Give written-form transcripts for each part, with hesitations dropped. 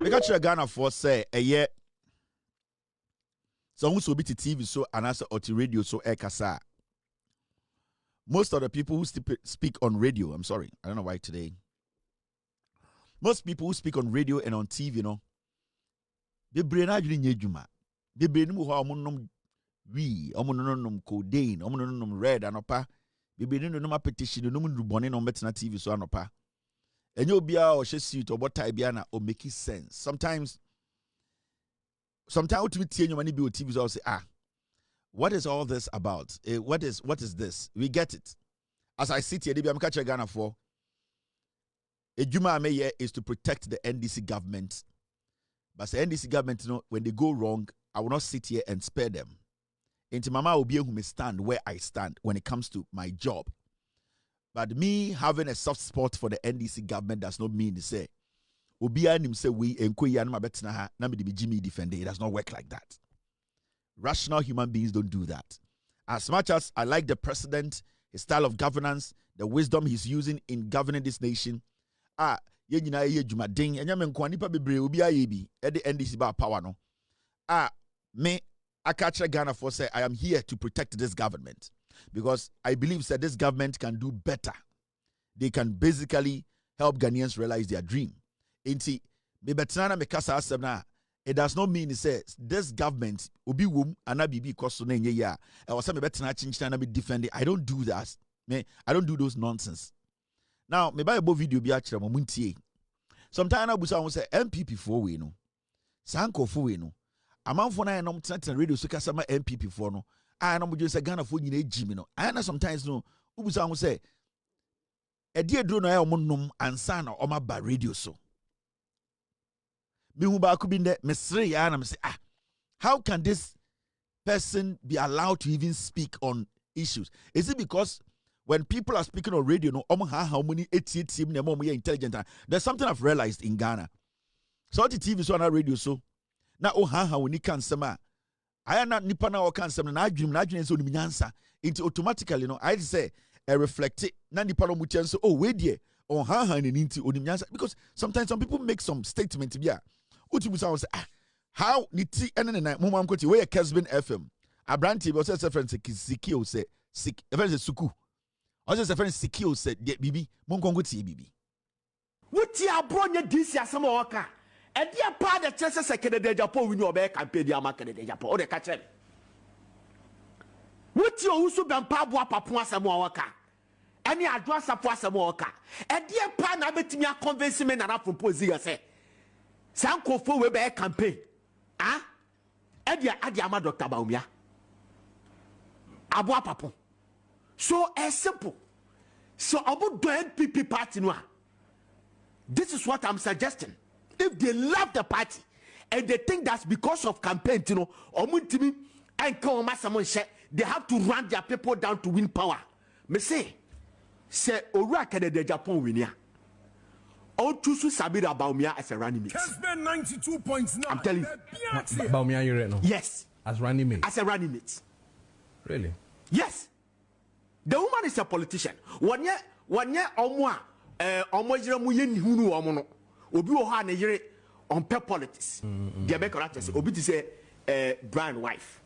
We got Ghana for say a year. So who's be to TV so and also or to radio so kasa. Most of the people who speak on radio, I'm sorry, I don't know why today. Most people who speak on radio and on TV, you know, they brain ajuni nyejuma. They brain mu ho omonom we, omonom codeine, omonom red anopa. They brain no petition no mu bone no betina TV so anopa. Enyo bia o she suit or botai bia na o make sense. Sometimes we tie nyoma be o TV so say what is all this about? What is this? We get it. As I sit here, I'm catching Ghana for Ejuma Amihere is to protect the NDC government. But the NDC government, you know, when they go wrong, I will not sit here and spare them. Into Mama will be who may stand where I stand when it comes to my job. But me having a soft spot for the NDC government does not mean to say Obia nim say we enkoyi anu mabetena ha na me de Jimmy defend. It does not work like that. Rational human beings don't do that. As much as I like the president, his style of governance, the wisdom he's using in governing this nation, ye nyina ye dwumaden enya me nkwa nipa bebre obi aye bi e de NDC ba power no. Me akacha Ghana for say I am here to protect this government because I believe that this government can do better. They can basically help Ghanaians realize their dream. Inti me betana me kasa asem na it does not mean it says this government obi wum anabibi koso na enye ya e was say me betana chinchina na be defend it. I don't do that. Me I don't do those nonsense. Now me buy a video bi a kire mo muntie. Sometimes na busa won say MPP for we no. Sanko for we no. Amanfo na enom tena radio so kasa ma MPP for no. Na mo just say Ghana for nyina ejimi no. Na sometimes no ubusa won say e die duro na e omonnom ansa na oma ba radio so. How can this person be allowed to even speak on issues? Is it because when people are speaking on radio, no, how many intelligent? There's something I've realized in Ghana. So the TV so on radio so now when you can sama I am not nipa na can sama na dream so nyansa into automatically I say reflect it na nipa no mutia so wait there on into onimnyansa because sometimes some people make some statement bia utubusa say how niti enene mo mam kwoti we Kesbin FM abranti be say friend Siki o say Sik friend Suku o say friend Siki o say bibi mo nkonko tie bibi wuti abronya disi asem o ka e dia pa de chese sekede de Agyapong wini obe campaign dia makede de Agyapong o de ka chere wuti o usu bempa abo apapo asem o ka eni Adwoa Safo asem o ka e dia pa na betimi a convince me na na propose ya say Sanko we be campaign. Adi ama Dr. Baumia. Abua Papo. So simple. So about the NPP party no. This is what I'm suggesting. If they love the party and they think that's because of campaign, you know, Wontumi and Kawama they have to run their people down to win power. Me say Ora kede de Agyapong winia. All choose Samira Baumia as a running mate. 92.9. I'm telling you. Baumia, you right now? Yes. As running mate? As a running mate. Really? Yes. The woman is a politician. One year, Onua, Omojira Muyen Hunu Omono, Obi Oha Neyere on pep politics. The American actors, Obi to say, Brian wife.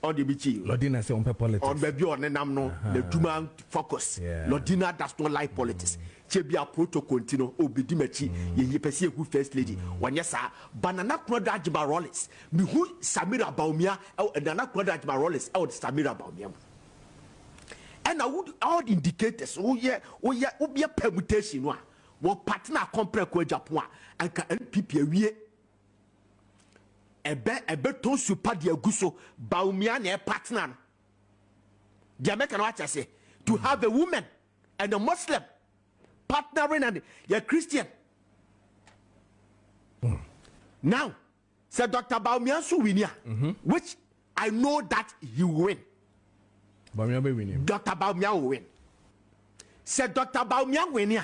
On the beach. Lodina say on pep politics. On baby on the Namno, the Duman focus. Lodina does not like politics. Chebia protocol tino obidimechi ye pesi who first lady one yes banana kwada Ajima Rollins mi hu Samira Baumia e nana kwada Ajima Rollins e Samira Baumia and all the indicators be permutation one partner compare ko Agyapong and ka NPP awie ebe ton super de aguso Baumia na partner the American what I say to have a woman and a Muslim partnering and you're Christian. Now, said Dr. Baumia Suwinia, which I know that he will win. Baumia will win. Dr. Baumia will win. Said Dr. Baumia winia.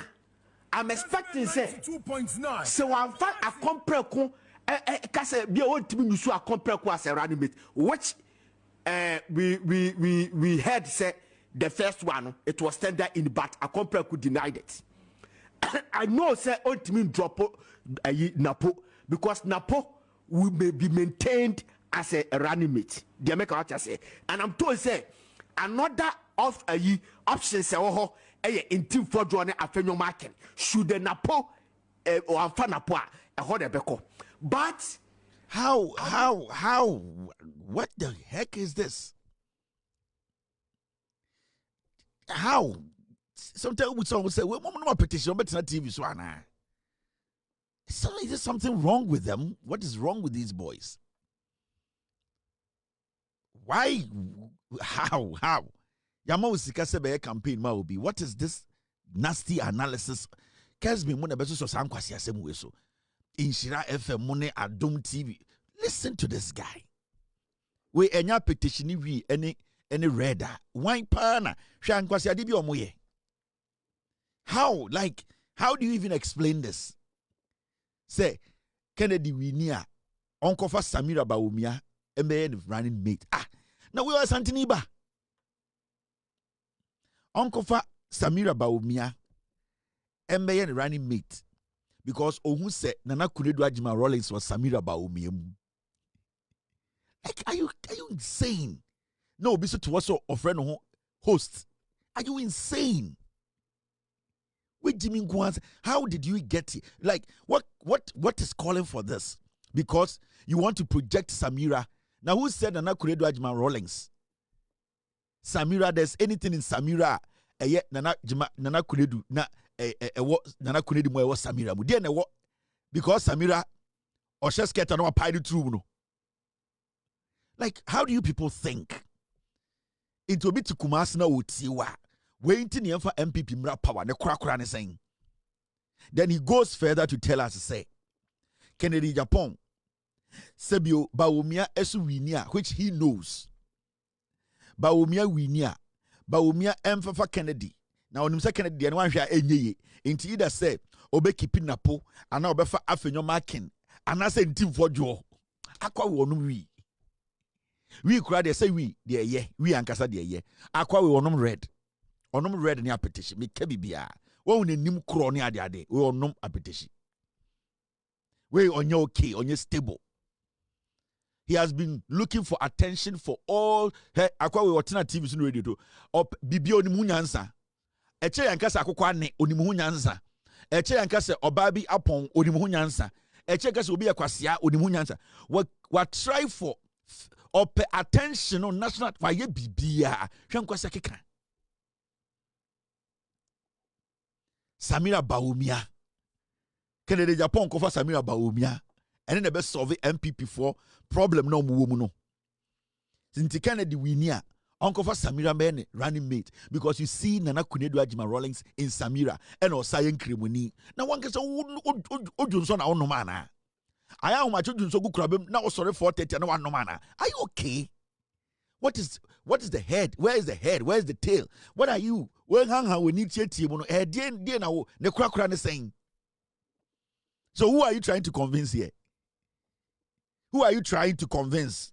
I'm expecting say. 2.9. So I'm fine a compare con kase be old to me a compare ko as a running mate, which we heard say the first one it was tender in but a compare could denied it. I know say ultimate drop Napo because Napo will be maintained as a running mate. The American say, and I'm told say another of a option say in team for joining Afenyo Maakye should the Napo or Amfa Napo a hode beko. But how what the heck is this? How? Sometimes someone say, well, no petition, but it's not TV. So is there something wrong with them? What is wrong with these boys? Why? How? Yamo Sikasebe campaign ma obi. What is this nasty analysis? Kesbi muna beso so sankwasi asemu so. Inshira FM mune Adom TV. Listen to this guy. We enya petition we any redder. Why pana? Shankwasi adibi omoye. How? Like, how do you even explain this? Say, Kennedy Winia, Uncle for Samira Baumia, a man running mate. Now we are Santiniba. Uncle for Samira Baumia, a man running mate. Because Ohun said Nana Kunedu Ajima Rollins was Samira Baumia. Like, are you insane? No, be so to also a friend host. Are you insane? With Jimmy Guans, how did you get it? Like, what is calling for this? Because you want to project Samira. Now, who said Nana Kunedu Ajima Rollins? Samira, there's anything in Samira. Yet Nana Kunedu Nana Kunedu mo was Samira. Mudia ne what? Because Samira or just get another pie through. No. Like, how do you people think? Into a bit to Kumasna Utiwa. Waiting for MPP mra power, the crack is saying. Then he goes further to tell us to say, Kennedy Agyapong, Sebio Baumia Esuwinia, which he knows. Baumia Winia, Baumia Mfafa Kennedy. Now, when you say Kennedy, and one share any, into either say, Obe keeping Napo, and now Befa Afenyo Maakye, and I say team for Joe. Aqua wonum we cried, they say we, dear ye, we ankasa dear ye. Aqua we wonum red. Onum red ni petition. Me kebi biya. Wo ne nim kro ni ade. We onum petition. We onye okay, onye stable. He has been looking for attention for all. Hey, akwa we watching TV so radio to. Op bibi onimu nyansa. Eche yankasa akokwa ne onimu nyansa. Eche yankasa obabi apon onimu nyansa. Eche yankasa obi akwasea onimu nyansa. What try for op attention on national why bibia. Hwankwasa keka. Samira Baumia. Kennedy Agyapong kofa Samira Baumia. And then the best solve MPP for problem no muwomuno. Since Kennedy Winia, Uncle for Samira men running mate because you see Nana Kunedu Ajima Rollins in Samira and or Sayen Krimuni. Now one can say Ojunson on no mana. I am my children so good crab now sorry for 30 and one no mana. Are you okay? What is the head? Where is the head? Where is the tail? What are you? Well, hang we need to head dear now the crack saying. So who are you trying to convince here? Who are you trying to convince?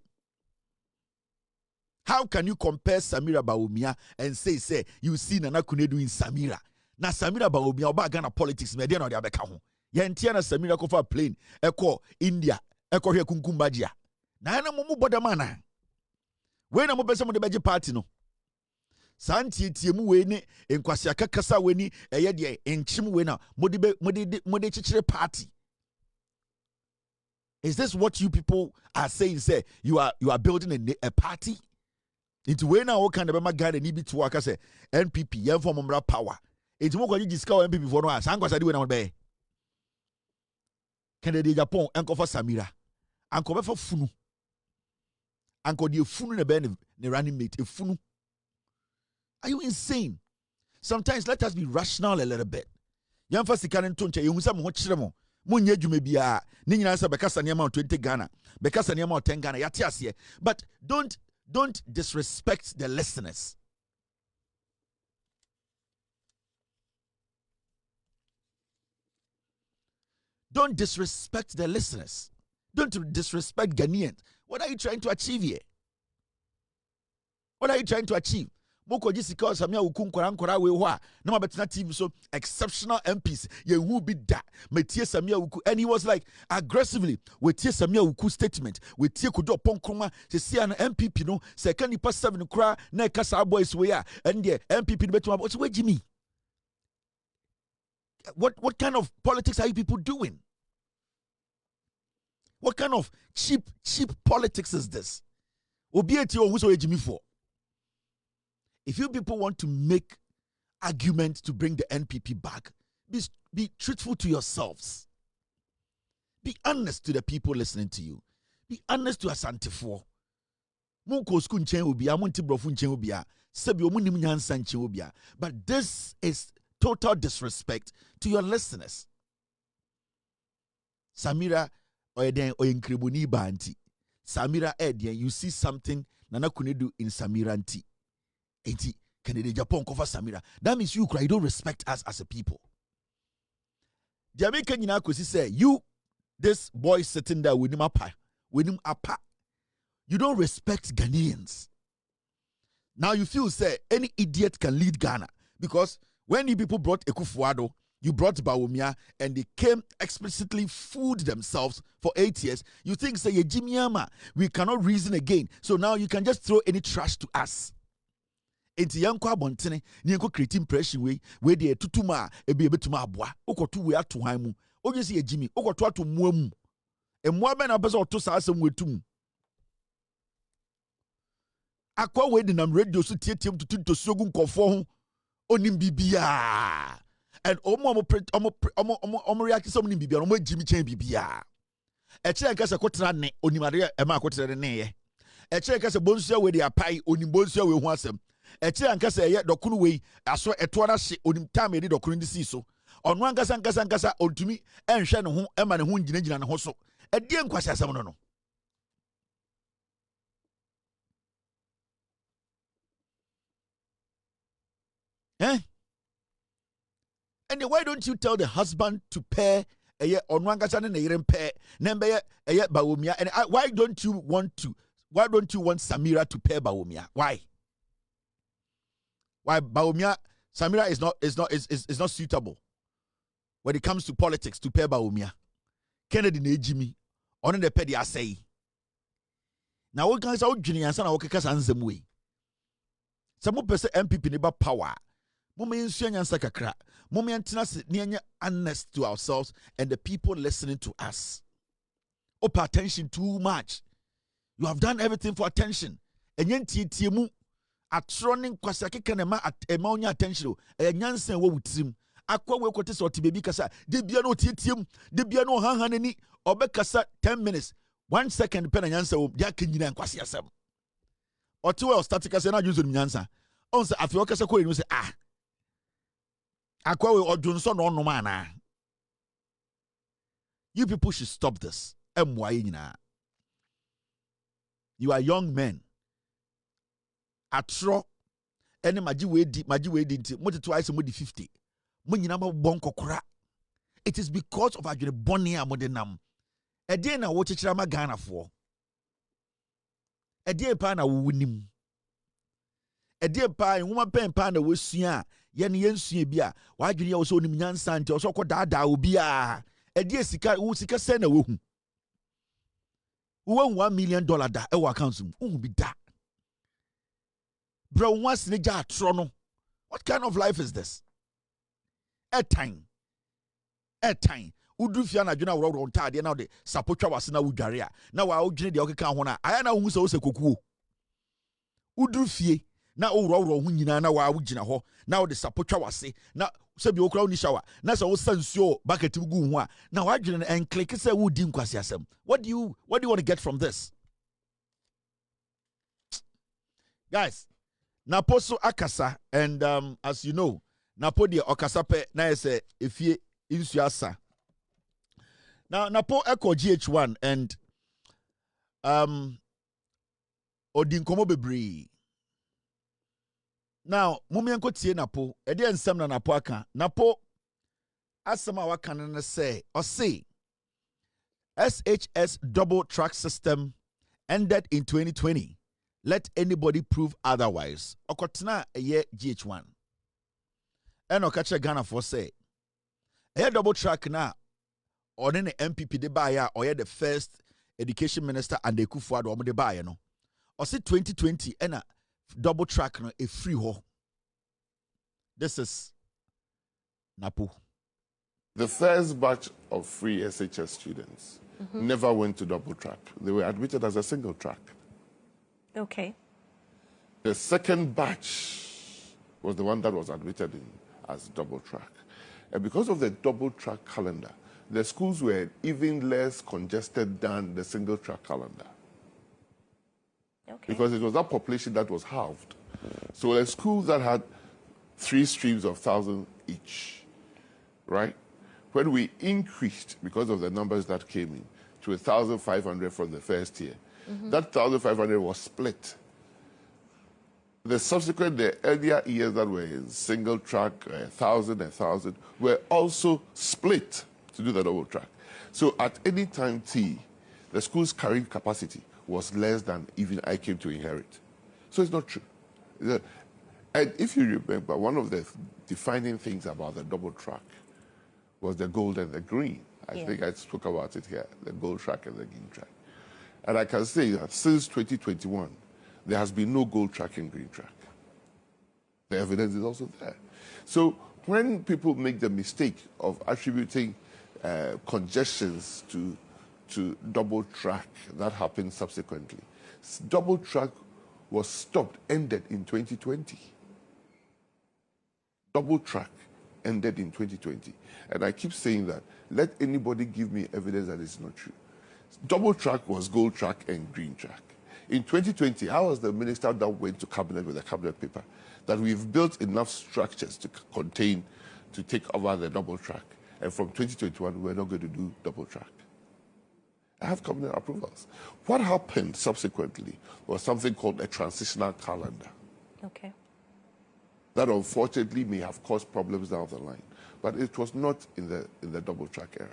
How can you compare Samira Baumia and say you see Nana Kunedu in Samira? Na Samira Baumia oba Ghana politics me dey no dey abeka ho. Ye ntia na Samira ko fa plane eko India eko hwe kunkumbajia. Na na mumu bodamana. We na mo pese mo de beje party no. Santie mu we ni enkwase akakasa we ni eye de enchim we na mo de chichire party. Is this what you people are saying? Say you are building a party? Into when now what kind of a guy need be to work as a NPP, young form of power. It's more you discover NPP for no us. I'm going to do it on bay. Kennedy Agyapong, Uncle for Samira, Uncle for Funu, Uncle the Funu ne ben the running mate, a Funu. Are you insane? Sometimes let us be rational a little bit. Young first can tonche, you some watch them. Munye jume bia ni nyina say bekasa niam 20 Ghana bekasa niam 10 Ghana yate ase but don't disrespect the listeners. Don't disrespect the listeners. Don't disrespect Ghanaians. What are you trying to achieve here? What are you trying to achieve? Moko jisika Samia wuku nkora we ho a na mabetena TV so exceptional MPs ye who be da metie Samia wuku, and he was like aggressively we tie Samia wuku statement we tie kodo ponkroma se sia na MPP no se ka nipa 7 kra na kasa boys we a and the MPP no betuma so we Jimmy. What kind of politics are you people doing? What kind of cheap politics is this? Obieti o who Jimmy for. If you people want to make arguments to bring the NPP back, be truthful to yourselves. Be honest to the people listening to you. Be honest to Asantefo. But this is total disrespect to your listeners. Samira oyenkribuni banti. Samira edien, you see something Nana Kunedu in Samira anti. Enti Canada Agyapong cover Samira. That means you cry, you don't respect us as a people. The American Yinakosi say, you, this boy sitting there with him apa, you don't respect Ghanaians. Now you feel say any idiot can lead Ghana, because when you people brought Kuffour, you brought Bawumia, and they came explicitly fooled themselves for 8 years. You think say Jimmy Ama, we cannot reason again. So now you can just throw any trash to us. Enti yanko abontene ni yanko create impression we dey tutuma ebe betuma aboa okoto we ato han mu onye se Jimmy okoto ato moa mu emoa be na pese oto sa asem wetum akwa we di nam radio so tietiem tutu sogu nkofo ho onim bibia and omo react some nim bibia omo Jimmy chen bibia e kire nka se kotra ne onimare e ma kotra ne ye e kire nka se bonsu we dey apai onim bonsu we ho asem eche ankasa ye dokunu wei aso eto na hye onim time edi dokunu ndi si so onu ankasa ontumi enhwe ne ho ema ne ho ngina ne ho so edie nkwasi asam no and why don't you tell the husband to pair onu ankasa ne yere pair nembe ye Bawumia, and why don't you want Samira to pair Bawumia? Why Bawumia, Samira is not suitable when it comes to politics to pair Bawumia. Kennedy ne Jimmy on the pedi asay. Now what can say Junior Sana Okaka Sansem way? Some person MPP neba power. Mummy Suyan Sakakra. Mummy Antinas near honest to ourselves and the people listening to us. Oh, pay attention too much. You have done everything for attention. And yentimu. Atroning kwasake kanema ema onya attention e nyansen wo wutrim akwa we kote so baby kasa de bia no tietiem de bia no hanhanani obekasa 10 minutes 1 second pe na nyansen wo dia kanyina nkwase asem ote we static kasa na junso nyansa on se afi okasa ko enu se akwa we odunso no onoma ana. You people should stop this. You are young men. Atro ene maji we di nti mo teto ayse mo di 50 mo nyina ma bon kokora. It is because of adwene bone a mo de nam e de na wo kekira ma Ghana fo e de pa na wo wunim e de pa nwoma pen pa na wo sua ye ne yensua bi a wa adwene ya wo so onim nyansa nti wo so kodaada obi a e de sika wo sika se na wo hu wo $1 million da e wo account mu bi da. Bro, once neja trono. What kind of life is this? A time. Udu fia na dwena woro ntade na de sapotwa wase na wudware a na wa odwene de okeka ho na aya na hu se wo se kokuo. Udu fie na woro ho nyina na wa wugina ho na wo de sapotwa wase na se bi okra oni shower na se wo sansuo bucket gu ho a na wa dwene en click se wo di nkwase asem. What do you want to get from this? Guys, Napo so akasa, and as you know, Napo de okasape na yese efie insuasa. Now Napo echo GH1 and odinkomo bebre. Now mumienko tie Napo, ede ensem na Napo aka. Napo asema waka na say or say SHS double track system ended in 2020. let anybody prove otherwise. Okotena eye GH1. Eno kache Ghana for say. A double track na or then the MPP de buyer or the first education minister and the kuffour or de buyer no. Or say 2020 and a double track no a free ho. This is Napo. The first batch of free SHS students never went to double track. They were admitted as a single track. Okay. The second batch was the one that was admitted in as double track. And because of the double track calendar, the schools were even less congested than the single track calendar. Okay. Because it was that population that was halved. So the schools that had 3 streams of 1,000 each, right? When we increased, because of the numbers that came in, to 1,500 from the first year, that 1,500 was split. The subsequent, the earlier years that were in single track, 1,000, were also split to do the double track. So at any time T, the school's carrying capacity was less than even I came to inherit. So it's not true. And if you remember, one of the defining things about the double track was the gold and the green. I think I spoke about it here, the gold track and the green track. And I can say that since 2021, there has been no gold track and green track. The evidence is also there. So when people make the mistake of attributing congestions to double track, that happened subsequently. Double track was stopped, ended in 2020. Double track ended in 2020. And I keep saying that. Let anybody give me evidence that it's not true. Double track was gold track and green track. In 2020, how was the minister that went to cabinet with a cabinet paper that we've built enough structures to contain, to take over the double track? And from 2021, we're not going to do double track. I have cabinet approvals. What happened subsequently was something called a transitional calendar. Okay. That unfortunately may have caused problems down the line. But it was not in the double track era.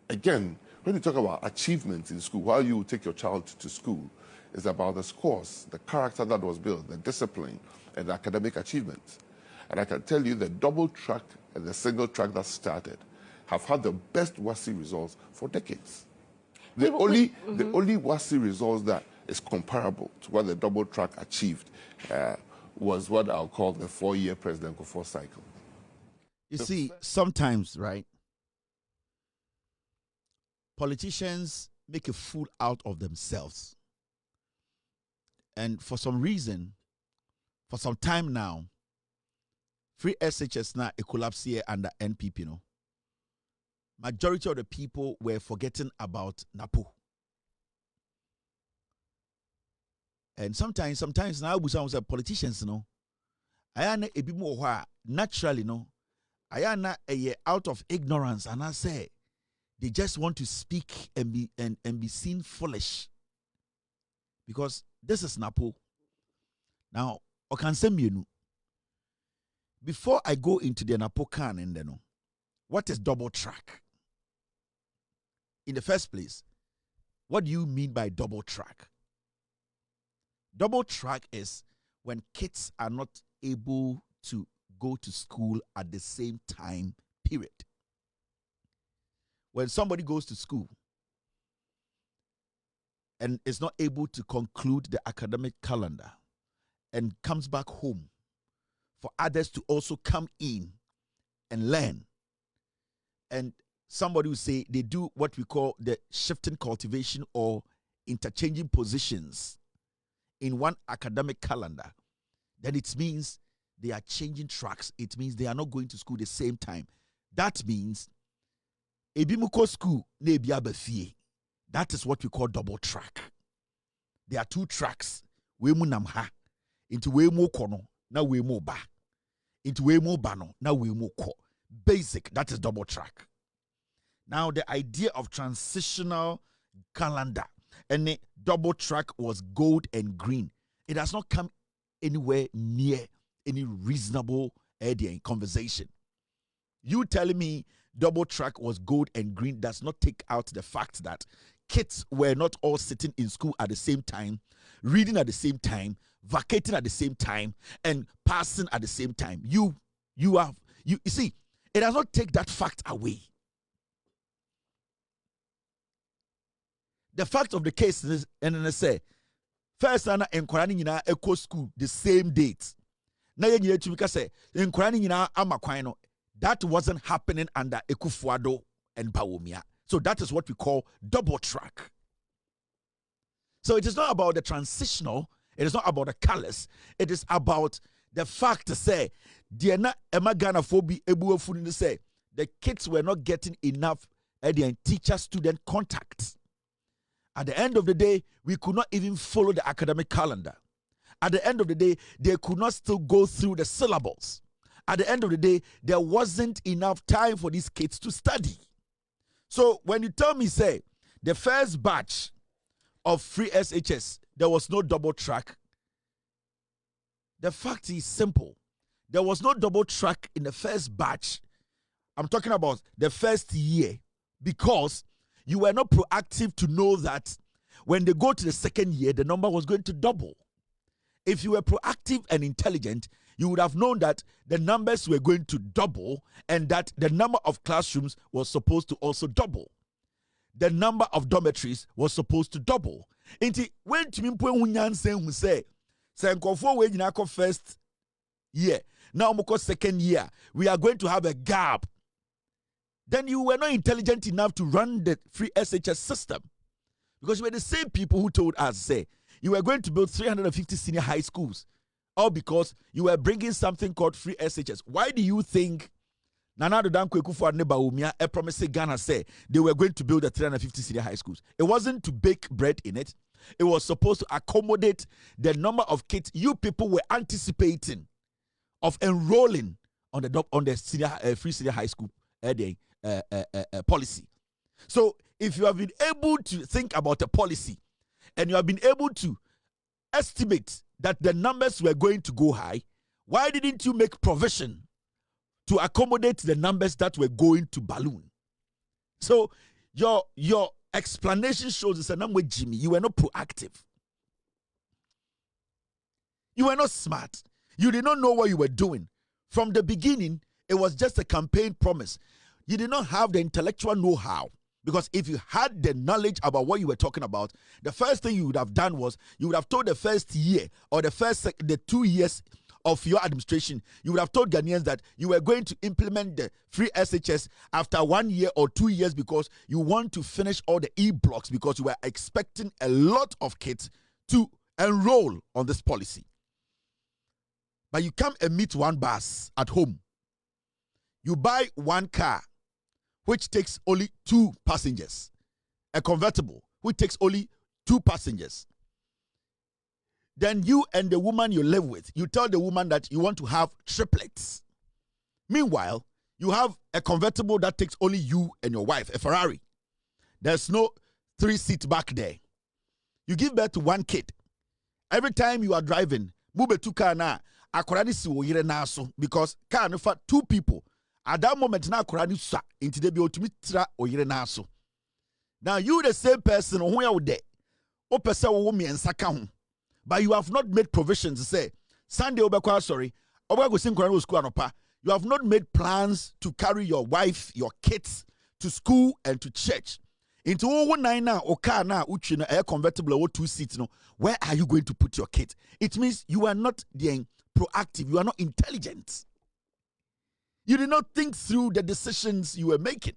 Again, when you talk about achievements in school, while you take your child to school, it's about the scores, the character that was built, the discipline, and the academic achievements. And I can tell you the double track and the single track that started have had the best WASSCE results for decades. The only WASSCE results that is comparable to what the double track achieved was what I'll call the 4-year President Kuffour cycle. You see, sometimes, right, politicians make a fool out of themselves. And for some reason, for some time now, free SHS now a collapse here under NPP, you know. Majority of the people were forgetting about Napo. And sometimes now we say politicians, you know, I am a bit more naturally, you know, I am out of ignorance, and I say they just want to speak and be seen foolish. Because this is Napo. Now, I can say you before I go into the Napo can and then what is double track? In the first place, what do you mean by double track? Double track is when kids are not able to go to school at the same time, period. When somebody goes to school and is not able to conclude the academic calendar and comes back home for others to also come in and learn. And somebody will say they do what we call the shifting cultivation or interchanging positions in one academic calendar. Then it means they are changing tracks. It means they are not going to school the same time. That means ebimuko school nebi abafie. That is what we call double track. There are 2 tracks. We mu namha into we mu kono na we mu ba. Into we mu bano na we mu ko. Basic, that is double track. Now the idea of transitional calendar and the double track was gold and green. It has not come anywhere near any reasonable idea in conversation. You telling me double track was gold and green does not take out the fact that kids were not all sitting in school at the same time, reading at the same time, vacating at the same time, and passing at the same time. You see, it does not take that fact away. The fact of the case is, and then I say, first and encouraging eco school the same date. Now you say encouraging amakwano. That wasn't happening under Kuffour and Bawumia. So that is what we call double track. So it is not about the transitional, it is not about the colors, it is about the fact to say, the kids were not getting enough teacher-student contact. At the end of the day, we could not even follow the academic calendar. At the end of the day, they could not still go through the syllables. At the end of the day, there wasn't enough time for these kids to study. So when you tell me, say, the first batch of free SHS, there was no double track, the fact is simple. There was no double track in the first batch. I'm talking about the first year, because you were not proactive to know that when they go to the second year, the number was going to double. If you were proactive and intelligent, you would have known that the numbers were going to double and that the number of classrooms was supposed to also double. The number of dormitories was supposed to double. Inti when Wontumi say first year, now second year, we are going to have a gap. Then you were not intelligent enough to run the free SHS system. Because you were the same people who told us, say, you were going to build 350 senior high schools. All because you were bringing something called free SHS. Why do you think Nana Adwoa Kuffour and Bawumia promised Ghana say they were going to build the 350 senior high schools? It wasn't to bake bread in it. It was supposed to accommodate the number of kids you people were anticipating of enrolling on the senior, free senior high school policy. So if you have been able to think about a policy and you have been able to estimate that the numbers were going to go high, why didn't you make provision to accommodate the numbers that were going to balloon? So your explanation shows us a number, Jimmy. You were not proactive. You were not smart. You did not know what you were doing. From the beginning, it was just a campaign promise. You did not have the intellectual know-how. Because if you had the knowledge about what you were talking about, the first thing you would have done was you would have told the first year or the 2 years of your administration, you would have told Ghanaians that you were going to implement the free SHS after 1 year or 2 years because you want to finish all the E-blocks because you were expecting a lot of kids to enroll on this policy. But you come and meet one bus at home. You buy one car, which takes only 2 passengers. A convertible, which takes only 2 passengers. Then you and the woman you live with, you tell the woman that you want to have triplets. Meanwhile, you have a convertible that takes only you and your wife, a Ferrari. There's no 3-seat back there. You give birth to 1 kid. Every time you are driving, move 2 car na akorani si oyere na so because car no for 2 people. At that moment, now Kurani sa into the Wontumi tra oyere na so. Now you the same person who you there. O person wo me ensaka ho. But you have not made provisions to say Sunday obekwa sorry. Obekwa sing Kurani school anopa. You have not made plans to carry your wife, your kids to school and to church. Into 19 na o car na uchi na air convertible or 2 seats no. Where are you going to put your kids? It means you are not being proactive. You are not intelligent. You did not think through the decisions you were making.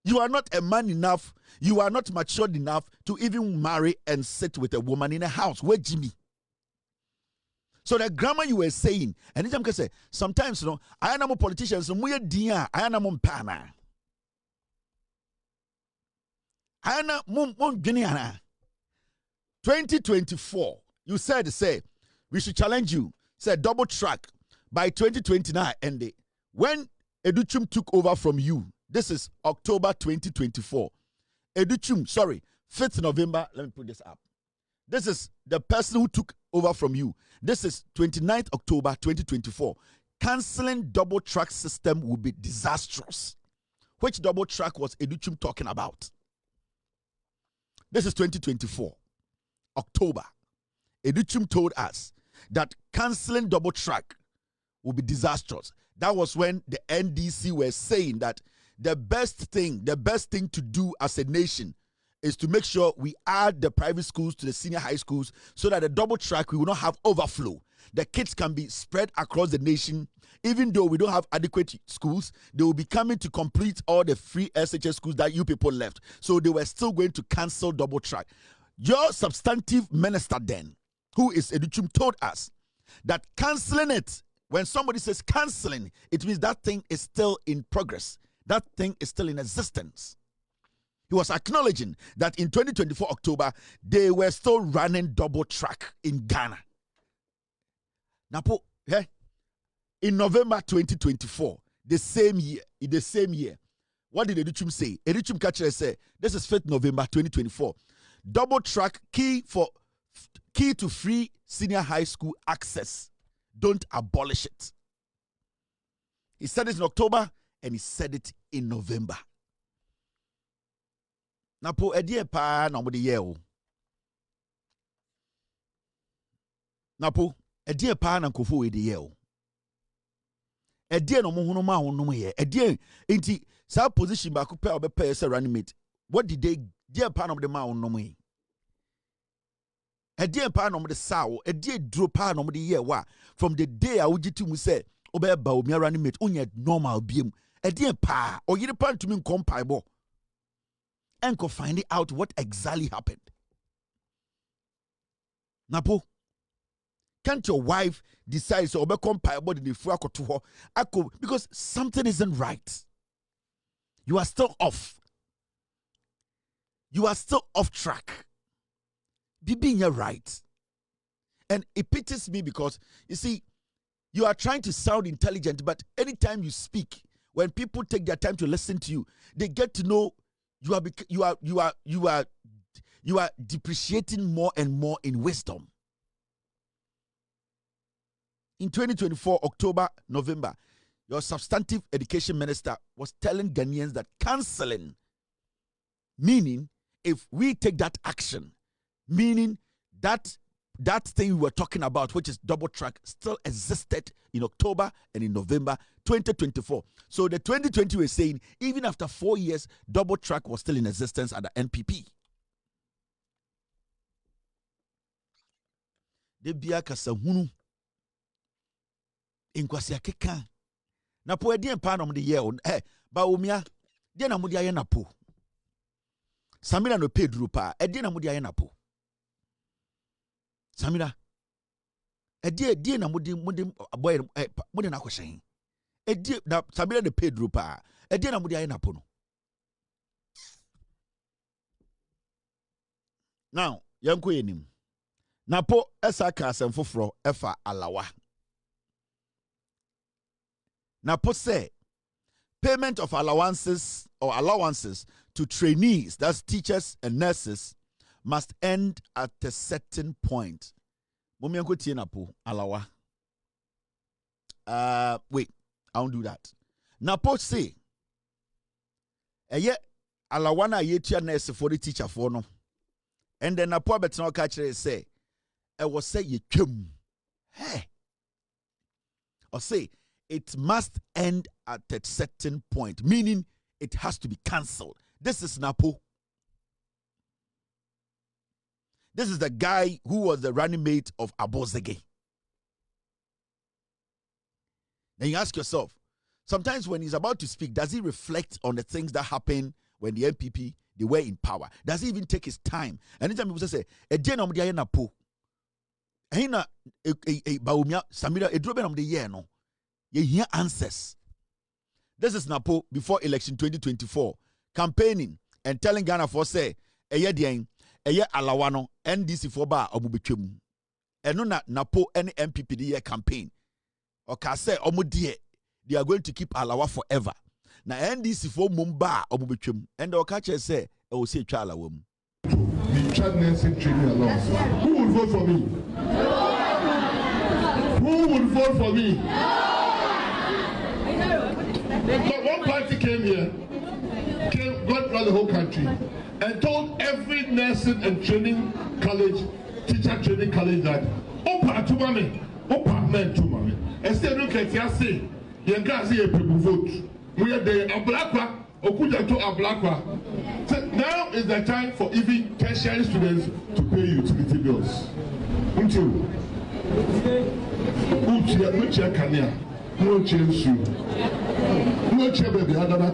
You are not a man enough. You are not matured enough to even marry and sit with a woman in a house. Where Jimmy? So the grammar you were saying, and anytime can say, sometimes, you know, I am a politician, so we are dear, I am a mpana. I am a mum 2024, you said, say, we should challenge you, say, double track. By 2029, and when Educhum took over from you, this is October 2024. Educhum, sorry, 5th November, let me put this up. This is the person who took over from you. This is 29th October 2024. Canceling double track system will be disastrous. Which double track was Educhum talking about? This is 2024, October. Edichum told us that cancelling double track will be disastrous. That was when the NDC were saying that the best thing to do as a nation is to make sure we add the private schools to the senior high schools so that the double track, we will not have overflow. The kids can be spread across the nation. Even though we don't have adequate schools, they will be coming to complete all the free SHS schools that you people left. So they were still going to cancel double track. Your substantive minister then, who is Edichum, told us that cancelling it, when somebody says cancelling, it means that thing is still in progress. That thing is still in existence. He was acknowledging that in 2024 October, they were still running double track in Ghana. Napo, in November 2024, the same year, what did Edichum say? Edichum Catcher say, this is 5th November 2024. Double track key to free senior high school access. Don't abolish it. He said it in October and he said it in November. Napo edie pa na mo de ye o. Napo edie pa na kuffour we de ye o. Edie no mo hunu ma ho nom ye. Edie enti sa position ba ko pe obepe say running mate. What did they die pa na mo de ma ho nom ye? Edie pa na mo de sawo, edie dro pa na mo de ye wa. From the day a wugiti mu say obeba o mi running mate onye normal biem. Edie pa oyerepa ntumi nkom paibo. And go find out what exactly happened. Napo, can't your wife decide to become body because something isn't right? You are still off. You are still off track. Be being right. And it pities me because you see, you are trying to sound intelligent, but anytime you speak, when people take their time to listen to you, they get to know you are depreciating more and more in wisdom. In 2024, October, November, your substantive education minister was telling Ghanaians that cancelling, meaning if we take that action, meaning that thing we were talking about, which is double track, still existed in October and in November 2024. So the 2020 was saying, even after 4 years, double track was still in existence at the NPP. De bia kasa hunu inkwasi akeka na po edi empa na mo de ye ba omia de na mo de aye Napo Samira no Pedro pa edi na mo de aye Napo Samira edi na mo de boy mo de na kwehyen edi na Samira no Pedro pa edi na mo de aye Napo no. Now yanko yenim Napo esa ka asem foforo efa alawa. Napo say payment of allowances to trainees, that's teachers and nurses, must end at a certain point. Momianko tie Napo alawa. Wait, I won't do that. Napo say alawa na yetua nurse for the teacher for no. And then Napo betena catch say was say ye twem. Hey. Or say it must end at a certain point, meaning it has to be cancelled. This is Napo. This is the guy who was the running mate of Abozege. Then you ask yourself, sometimes when he's about to speak, does he reflect on the things that happened when the MPP, they were in power? Does he even take his time? Anytime people say, Napo. Hina baumia Samira edrobe nam de ye no ye hear answers. This is Napo before election 2024 campaigning and telling Ghana for say eye den eye alawa no NDC for ba obubetwem eno na Napo any MPP the year campaign or ka say omodie they are going to keep alawa forever na NDC for mumba obubetwem and o ka che say e o say twa alawa mu. The child nursing training alone. Who will vote for me? Who will vote for me? One party came here, got the whole country. and told every nursing and training college, teacher training college that opa to mommy, opa men to mommy. Instead look at you say, you can see a people vote. We are the Ablakwa, Okuja to Ablakwa. So now is the time for even tertiary students to pay utility bills. Until Uchiya Kanya, no change you. No chair baby, I don't know.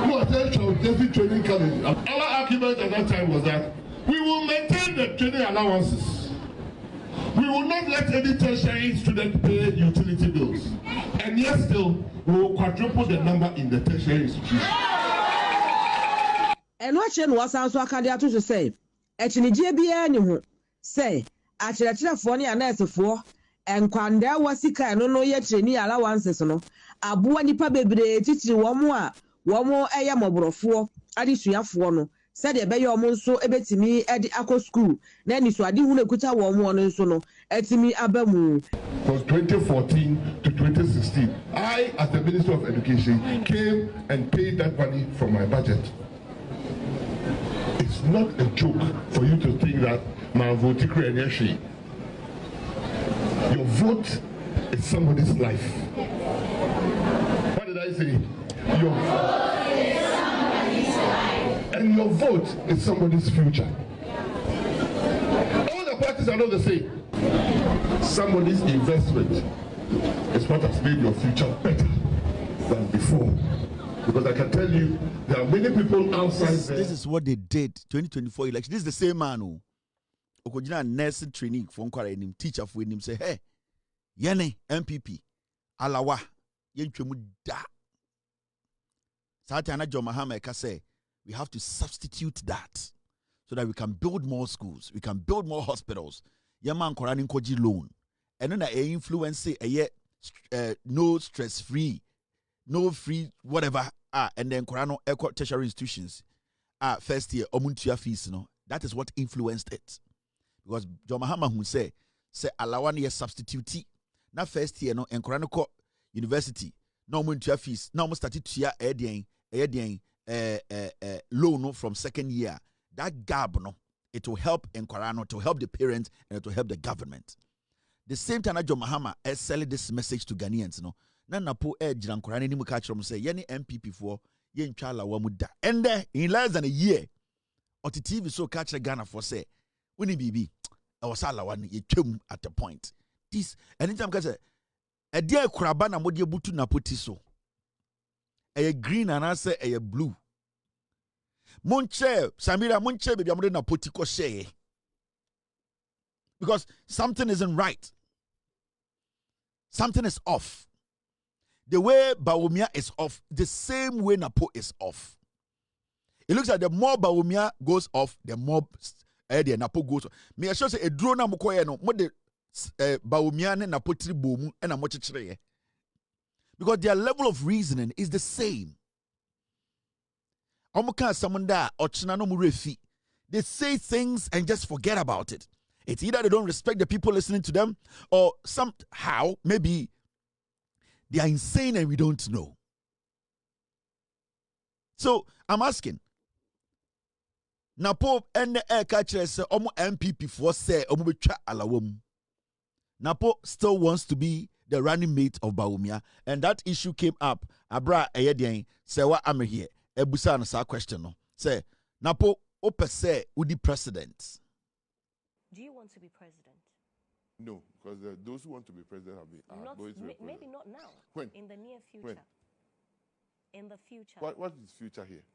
No attention, David Training College. Our argument at that time was that we will maintain the training allowances. We will not let any tertiary student pay utility bills. And yet still, we will quadruple the number in the tertiary institution. And what Chen was also a candidate to say, actually, JBN, say, actually, for any nurse for, and Quanda was sick, and no yet training allowances. No, Abua nipa bebre, teaching one more ayamobro for, Adisia for no. Said the Bayo Monso ebetimi at the Aqua School. Then is what you kuta one so no etimi abamu. From 2014 to 2016, I, as the Minister of Education, came and paid that money from my budget. It's not a joke for you to think that my vote is your vote is somebody's life. What did I say? Your vote is somebody's life. And your vote is somebody's future. All the parties are not the same. Somebody's investment is what has made your future better than before. Because I can tell you, there are many people outside there. This is what they did 2024 election. This is the same man who Okojina nursing training for him, teacher for him, say, hey, Yene, MPP, Alawa, Yenchemu da. Satana John Mahatma say, we have to substitute that so that we can build more schools, we can build more hospitals. Yaman Koranin Koji loan. And then a influence no stress free, no free whatever. And then Korano Eco tertiary institutions. First year, Omuntia fees, no. That is what influenced it. Because John Mahatma who say allow year substitute. Na first year no and Korano University. No Omuntia fees. Now almost started to year loan from second year. That gap, no, it will help Nkorano, to help the parents, and it will help the government. The same time, John Mahama is selling this message to Ghanaians, no. Na Napo Jiran Nkorano ni mukachrom say yeni MPP for yen chala wamuda. And in less than a year, or the TV so catch Ghana for say, Winnie BB, I was alawan ye chum at the point. This anytime because a dear krabana modia butu napotiso. A green and answer a blue. Monche, Samira, Monche, baby, I'm going to put it because something isn't right. Something is off. The way Bawumia is off, the same way Napo is off. It looks like the more Bawumia goes off, the more the Napo goes off. Me I say a drone na mukoye no mo de Bawumia ne Napo tri bomu e na mo chechire. Because their level of reasoning is the same. They say things and just forget about it. It's either they don't respect the people listening to them, or somehow, maybe they are insane and we don't know. So, I'm asking, Napo and the air catcher say, MPP for say, Napo still wants to be the running mate of Bawumia, and that issue came up. Abra Ayedian, Serwaa Amihere. Ebusa answer question no. Say, Napo ope say udi president. Do you want to be president? No, because those who want to be president have been maybe not now. When? In the near future. When? In the future. What is future here?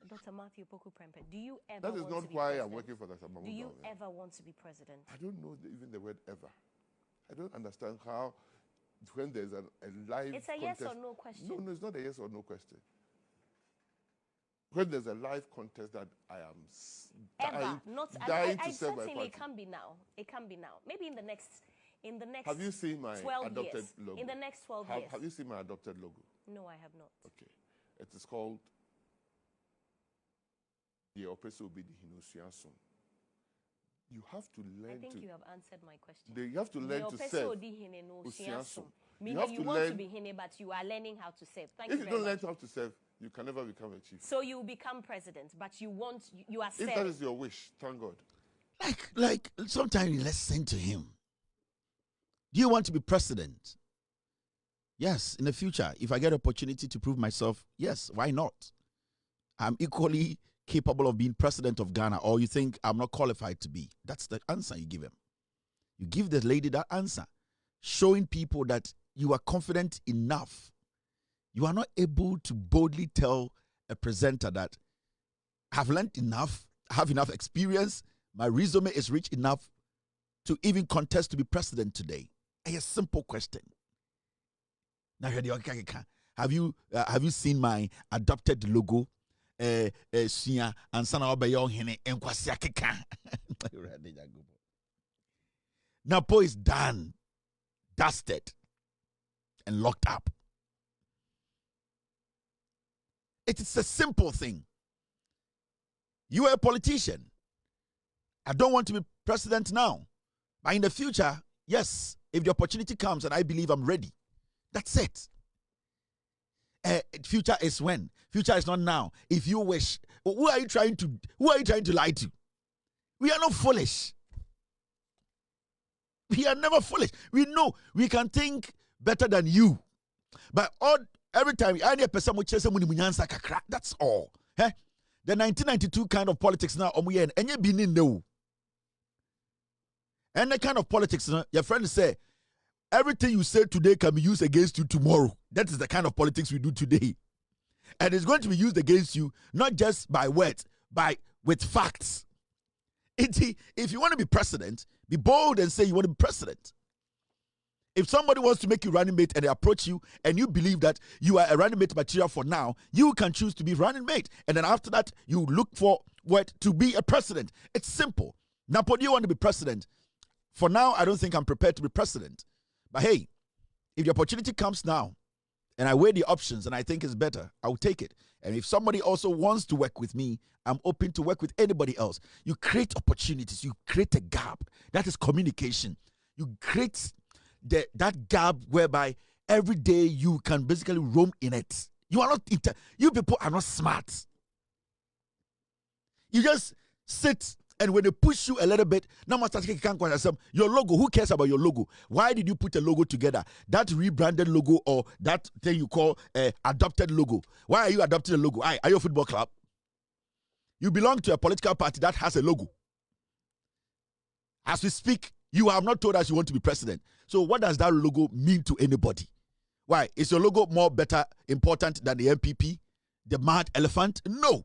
Dr. Matthew Poku Prempeh, do you ever That is want not to be why president? I'm working for Dr. Do you ever want to be president? I don't know even the word ever. I don't understand how when there's a live It's a contest, yes or no question. No, it's not a yes or no question. When there's a live contest that I am dying to serve my certainly party. it can be now. It can be now. Maybe in the next Have you seen my 12 adopted years. logo? In the next 12 years. Have you seen my adopted logo? No, I have not. Okay. It is called the Opeso Bidi Hinusiasun. You have to learn I think you have answered my question. You have to learn to serve. Meaning you want to be hine, but you are learning how to serve. Thank you If you don't learn how to serve, You can never become a chief. So you become president, but you are If that is your wish, thank God. Like sometimes you listen to him. Do you want to be president? Yes, in the future, if I get opportunity to prove myself, yes, why not? I'm equally capable of being president of Ghana, or you think I'm not qualified to be. That's the answer you give him. You give the lady that answer, showing people that you are confident enough. You are not able to boldly tell a presenter that I've learned enough, have enough experience, my resume is rich enough to even contest to be president today. A simple question. Now, have you seen my adopted logo? Napo is done, dusted, and locked up. It is a simple thing. You are a politician. I don't want to be president now. But in the future, yes, if the opportunity comes and I believe I'm ready, that's it. Future is when. Future is not now. If you wish, who are you trying to lie to? We are not foolish. We are never foolish. We know we can think better than you. But every time, that's all. The 1992 kind of politics now, and you be in the and the kind of politics, your friends say, everything you say today can be used against you tomorrow. That is the kind of politics we do today. And it's going to be used against you, not just by words, with facts. If you want to be president, be bold and say you want to be president. If somebody wants to make you running mate and they approach you and you believe that you are a running mate material for now, you can choose to be running mate. And then after that, you look for what to be a president. It's simple. Napo, do you want to be president? For now, I don't think I'm prepared to be president. But hey, if the opportunity comes now and I weigh the options and I think it's better, I'll take it. And if somebody also wants to work with me, I'm open to work with anybody else. You create opportunities. You create a gap. That is communication. You create that gap whereby every day you can basically roam in it. You are not, you people are not smart. You just sit. And when they push you a little bit, now your logo, who cares about your logo? Why did you put a logo together? That rebranded logo or that thing you call adopted logo. Why are you adopting a logo? Are you a football club? You belong to a political party that has a logo. As we speak, you have not told us you want to be president. So what does that logo mean to anybody? Why? Is your logo important than the MPP? The mad elephant? No.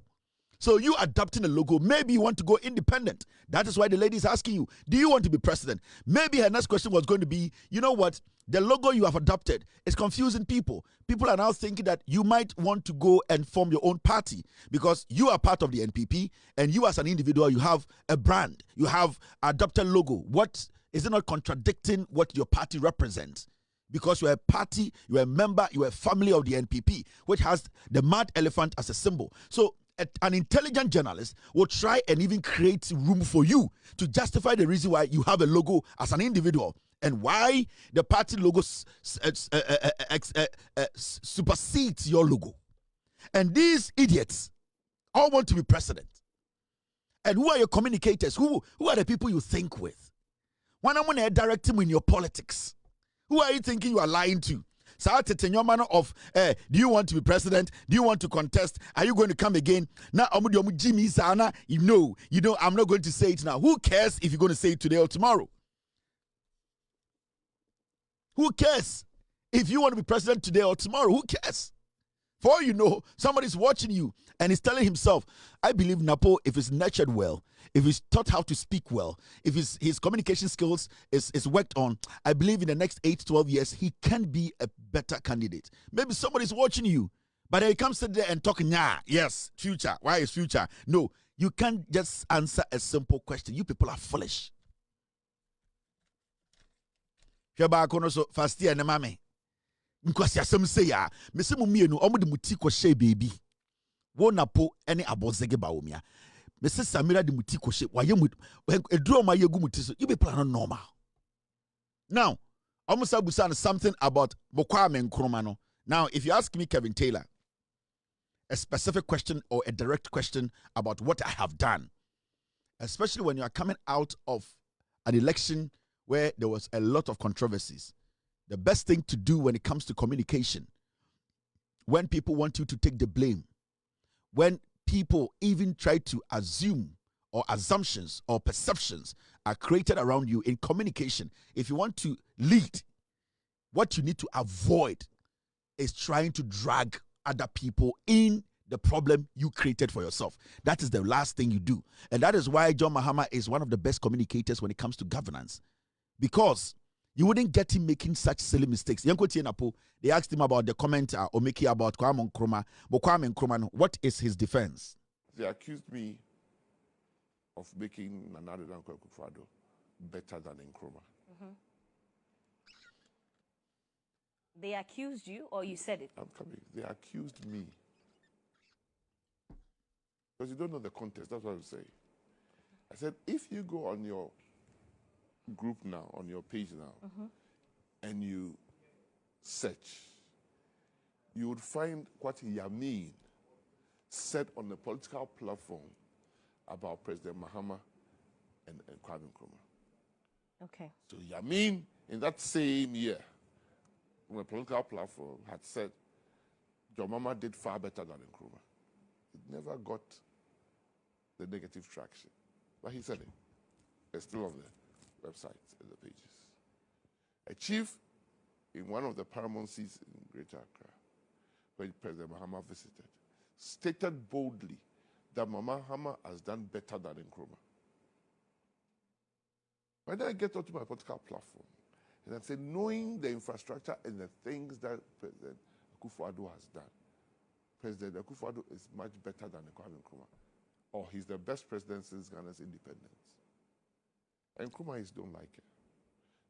So you adopting a logo, maybe you want to go independent. That is why the lady is asking you, do you want to be president? Maybe her next question was going to be, you know what? The logo you have adopted is confusing people. People are now thinking that you might want to go and form your own party because you are part of the NPP and you as an individual, you have a brand. You have adopted logo. What is it not contradicting what your party represents? Because you're a party, you're a member, you're a family of the NPP, which has the mad elephant as a symbol. So an intelligent journalist will try and even create room for you to justify the reason why you have a logo as an individual and why the party logo supersedes your logo. And these idiots all want to be president. And who are your communicators? Who are the people you think with? When I'm going to direct them in your politics, who are you thinking you are lying to? Your manner of do you want to be president? Do you want to contest? Are you going to come again? Now, Jimmy Sana, you know, I'm not going to say it now. Who cares if you're going to say it today or tomorrow? Who cares if you want to be president today or tomorrow? Who cares? For all you know, somebody's watching you and he's telling himself, I believe Napo, if he's nurtured well, if he's taught how to speak well, if his communication skills is worked on, I believe in the next 8 to 12 years, he can be a better candidate. Maybe somebody's watching you, but then he comes to there and talk, yes, future. Why is future? No, you can't just answer a simple question. You people are foolish. First year, mame. Because some say ya, Mr. Mumienu, the mutiko she baby. Wonapo any abozege baumia. Mrs. Samira the mutiko she, why you a draw my yagumutiso, you be plan normal. Now, almost Abusan something about Bokwame and Kromano. Now, if you ask me, Kevin Taylor, a specific question or a direct question about what I have done, especially when you are coming out of an election where there was a lot of controversies. The best thing to do when it comes to communication, when people want you to take the blame, when people even try to assume or assumptions or perceptions are created around you in communication, if you want to lead, what you need to avoid is trying to drag other people in the problem you created for yourself. That is the last thing you do. And that is why John Mahama is one of the best communicators when it comes to governance. Because you wouldn't get him making such silly mistakes. Napo, they asked him about the comment Omeki about Kwame Nkrumah. But Kwame Nkrumah, what is his defense? They accused me of making Nana Akufo-Addo better than Nkrumah. They accused you, or you said it? I'm coming. They accused me. Because you don't know the context. That's what I'm saying. I said, if you go on your group now, on your page now, and you search, you would find what Yamin said on the political platform about President Mahama and Kwame Nkrumah. Okay. So Yamin, in that same year, on the political platform, had said John Mahama did far better than Nkrumah. It never got the negative traction. But he said it. It's still on the website and the pages. A chief in one of the paramountcies in Greater Accra, where President Mahama visited, stated boldly that Mahama has done better than Nkrumah. When I get onto my political platform, and I say, knowing the infrastructure and the things that President Akufo-Addo has done, President Akufo-Addo is much better than Kwame Nkrumah, or he's the best president since Ghana's independence. And Nkrumah don't like it.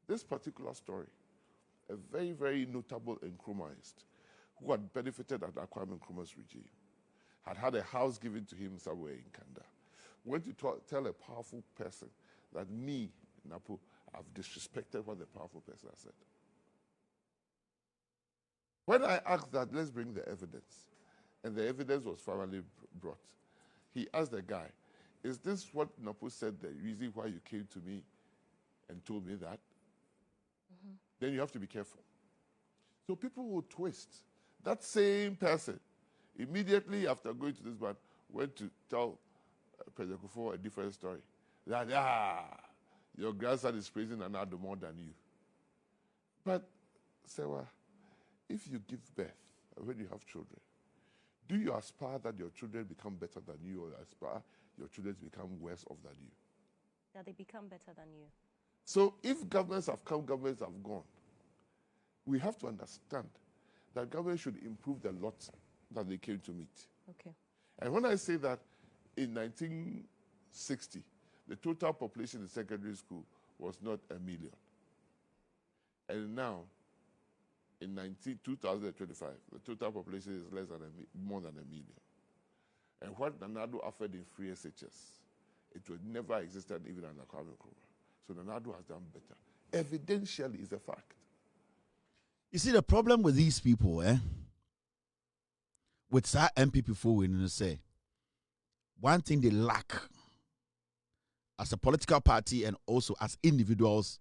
This particular story, a very, very notable Nkrumahist who had benefited under Kwame Nkrumah's regime, had a house given to him somewhere in Kanda, went to tell a powerful person that me, Napo, I've disrespected what the powerful person has said. When I asked that, let's bring the evidence, and the evidence was finally brought, he asked the guy, is this what Napo said, the reason why you came to me and told me that? Then you have to be careful. So people will twist. That same person, immediately after going to this man, went to tell President Kuffour a different story. That, your grandson is praising Anado more than you. But, Serwaa, if you give birth, when you have children, do you aspire that your children become better than you, or aspire your children to become worse off than you? That they become better than you. So if governments have come, governments have gone, we have to understand that government should improve the lot that they came to meet. Okay. And when I say that in 1960, the total population in secondary school was not 1 million. And now, in 2025, the total population is more than 1 million. And what Nanado offered in free SHS, it would never existed even under Kwame Nkrumah. So Nanado has done better. Evidentially, is a fact. You see, the problem with these people, with that MPP forward, say, one thing they lack as a political party and also as individuals,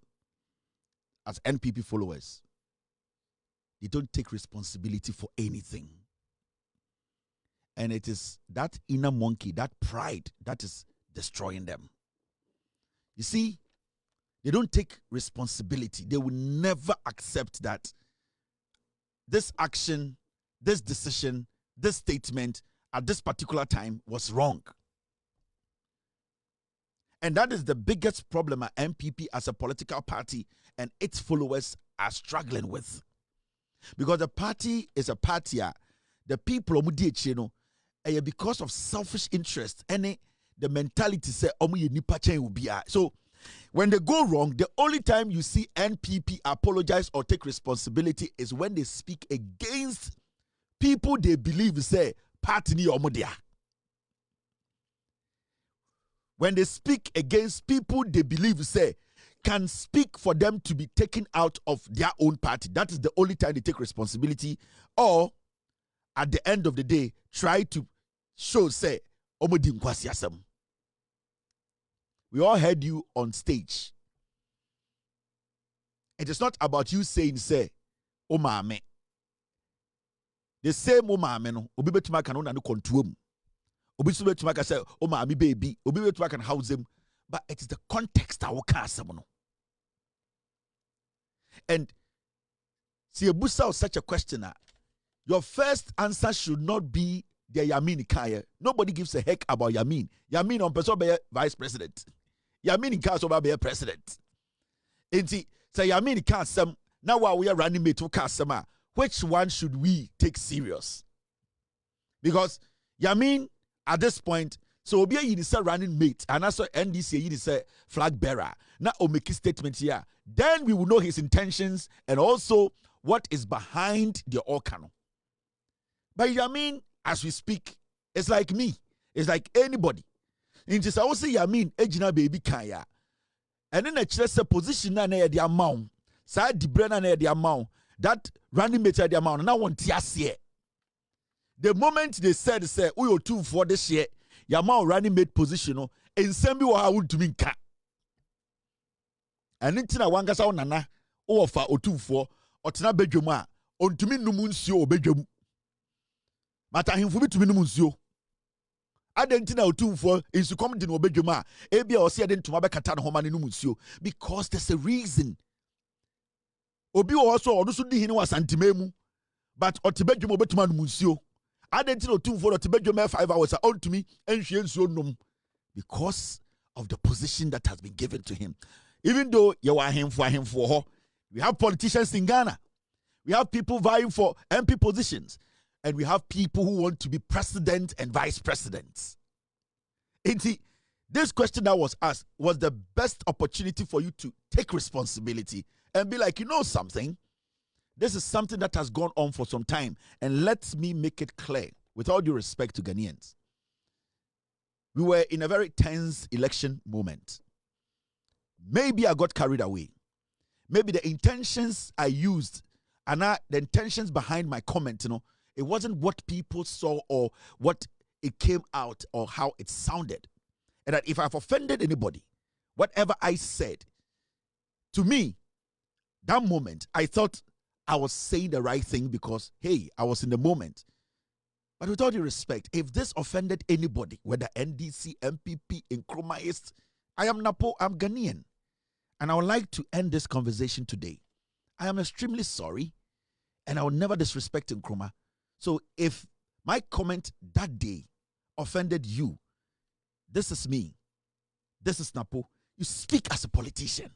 as NPP followers, they don't take responsibility for anything. And it is that inner monkey, that pride, that is destroying them. You see, they don't take responsibility. They will never accept that this action, this decision, this statement at this particular time was wrong. And that is the biggest problem at MPP as a political party and its followers are struggling with. Because the party is a party, the people because of selfish interest, and the mentality say, so when they go wrong, the only time you see NPP apologize or take responsibility is when they speak against people they believe say party ni omodia. When they speak against people they believe say can speak for them to be taken out of their own party, that is the only time they take responsibility. Or at the end of the day, try to show say omodi nkwasi asem. We all heard you on stage. It is not about you saying say o maame. The same o maame no obi betuma kan na no control mu. Obi so betuma ka say o maame baby, obi betuma kan house him, but it is the context that we can asem no. And see a busa such a questioner. Your first answer should not be the Yamin Kaya. Nobody gives a heck about Yamin. Yamin on person be vice president. Yamin Kaya so be president. Enti say Yamin Kaya some now while we are running mate to Kasama, which one should we take serious? Because Yamin at this point, so Obia you say running mate and also NDC you say flag bearer. Now o make statement here. Then we will know his intentions and also what is behind the Okano. But Yamin, as we speak, it's like me. It's like anybody. In just I will say Yamin, ejina baby kaya. And then a chess position na the amount. Side the brain na the amount. That running mate the amount. And I want to the moment they said, say, we are 2 for this year, Yamau running mate position, and send me what I want to mean. And then Tina Wangasa on Nana, or for 2 for, or Tina Bejuma, on to me no Munsio, Bejum. Mata him for me to me no Munsio. I didn't know 2 for is to come to no Bejuma, Abia or see I didn't to Mabakatan Homani no Munsio, because there's a reason. Obi also, or also did was antimemu, but or Tibejum Betman Munsio. I didn't know 2 for Tibejum 5 hours on to me, and she ain't so num because of the position that has been given to him. Even though you are him for her, we have politicians in Ghana. We have people vying for MP positions. And we have people who want to be president and vice presidents. This question that was asked was the best opportunity for you to take responsibility and be like, you know something? This is something that has gone on for some time. And let me make it clear, with all due respect to Ghanaians. We were in a very tense election moment. Maybe I got carried away. Maybe the intentions I used and the intentions behind my comment, it wasn't what people saw or what it came out or how it sounded. And that if I've offended anybody, whatever I said, to me, that moment, I thought I was saying the right thing because, hey, I was in the moment. But with all due respect, if this offended anybody, whether NDC, MPP, Nkrumahist, I am Napo, I'm Ghanaian. And I would like to end this conversation today. I am extremely sorry, and I will never disrespect Nkrumah. So if my comment that day offended you, this is me. This is Napo. You speak as a politician.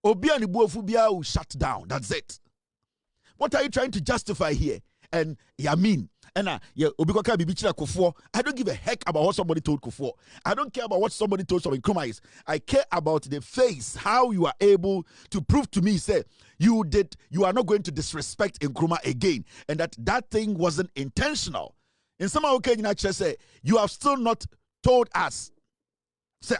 Obiani Buofubia will shut down. That's it. What are you trying to justify here? And Yamin. And kuffour. I don't give a heck about what somebody told Kuffour. I don't care about what somebody told some Nkrumah. I care about the face, how you are able to prove to me, say, you are not going to disrespect Nkrumah again. And that thing wasn't intentional. In some occasion, say, you have still not told us. Say,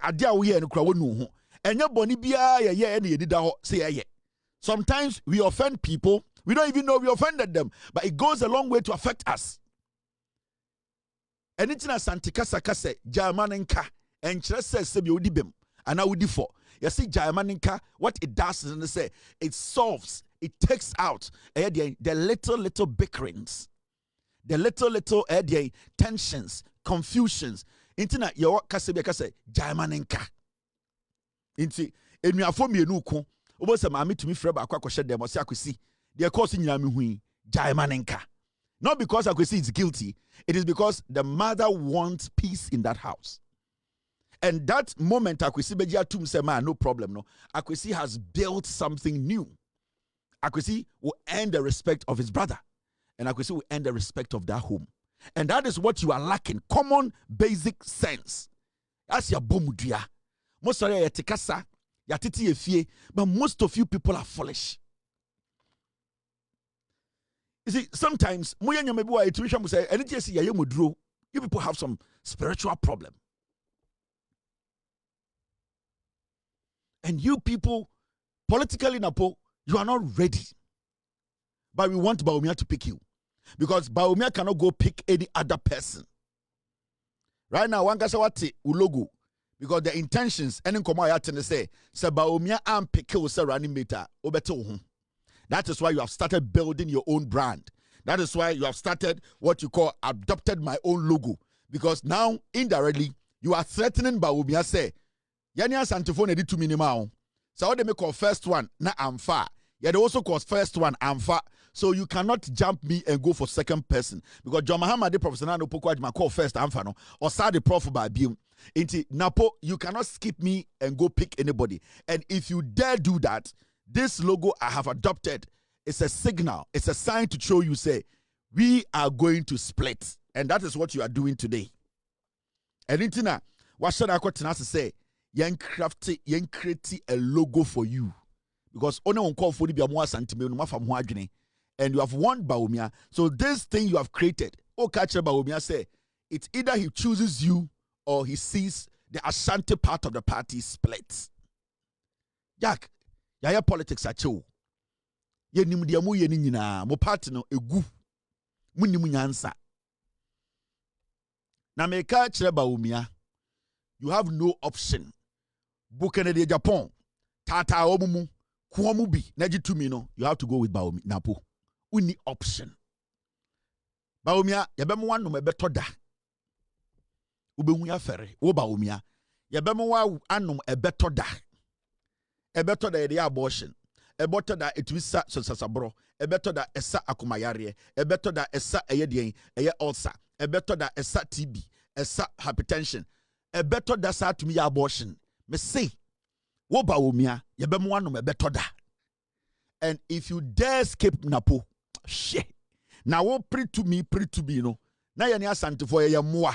sometimes we offend people. We don't even know we offended them. But it goes a long way to affect us. And it's in a Santikasa Kase, Jamaninka, and Chess says, Sebi Udibim, and I would for. You see, Jamaninka, what it does is it solves, it takes out the little bickerings, the little tensions, confusions. Intina, your Kasebi Kase, Jamaninka. Inti, and we are for me, Nuku, almost a mammy to me, Freba, Quaco them or Sakusi, they are causing Yami Jaimanenka. Not because Akwesi is guilty, it is because the mother wants peace in that house. And that moment, Akwesi Bejia Tum said, man, no problem, no. Akwesi has built something new. Akwesi will earn the respect of his brother. And Akwesi will earn the respect of that home. And that is what you are lacking. Common basic sense. That's your bomudia. Most of you tekasa, yatiti efie, but most of you people are foolish. You see, sometimes you people have some spiritual problem. And you people, politically, Napo, you are not ready. But we want Baumia to pick you. Because Bawumia cannot go pick any other person. Right now, one kasawati ulogo. Because the intentions, any komo say, Bawumia am pick running meter, obeto. That is why you have started building your own brand. That is why you have started what you call adopted my own logo. Because now, indirectly, you are threatening Bawumia say, Yanya Santifone did 2 minimum. So how they make call first one, na amfa. Yeah, they also call first one amfa. So you cannot jump me and go for second person. Because John Mahama the professor no poko call first amfa no. Or sa the prof by beam. Inti Napo, you cannot skip me and go pick anybody. And if you dare do that, this logo I have adopted is a signal. It's a sign to show you say, we are going to split. And that is what you are doing today. And intina, what should I say? Yen create a logo for you. Because only one call for the more sentiment, and you have won Bawumia. So this thing you have created, catcher Bawumia say, it's either he chooses you or he sees the Ashanti part of the party split. Jack, yaya politics are chill. Ye nimdiamu ye nina, mo party no egu, munimu nyansa. Na me catcher Bawumia, you have no option. Bukene de Agyapong, tata omumu, kuomubi, Wontumi no, you have to go with Bawumia, Napo. Uni option. Bawumia, yabemu wanu mebeto da. Ubewu ya fere, wo Bawumia. Yabemu wa anum ebeto da. Ebeto da yede abortion. Ebeto da etwisa sosasabro. Ebeto da esa akumayare. Ebeto da esa eyedien, eye ulcer. Ebeto da esa TB, esa hypertension. Ebeto da sa tumi ya abortion. Me say, wo Bawumia, yabemu wanu mebeto da. And if you dare escape Napo, shit. Now what pray to me, no. Now you need something for your moi.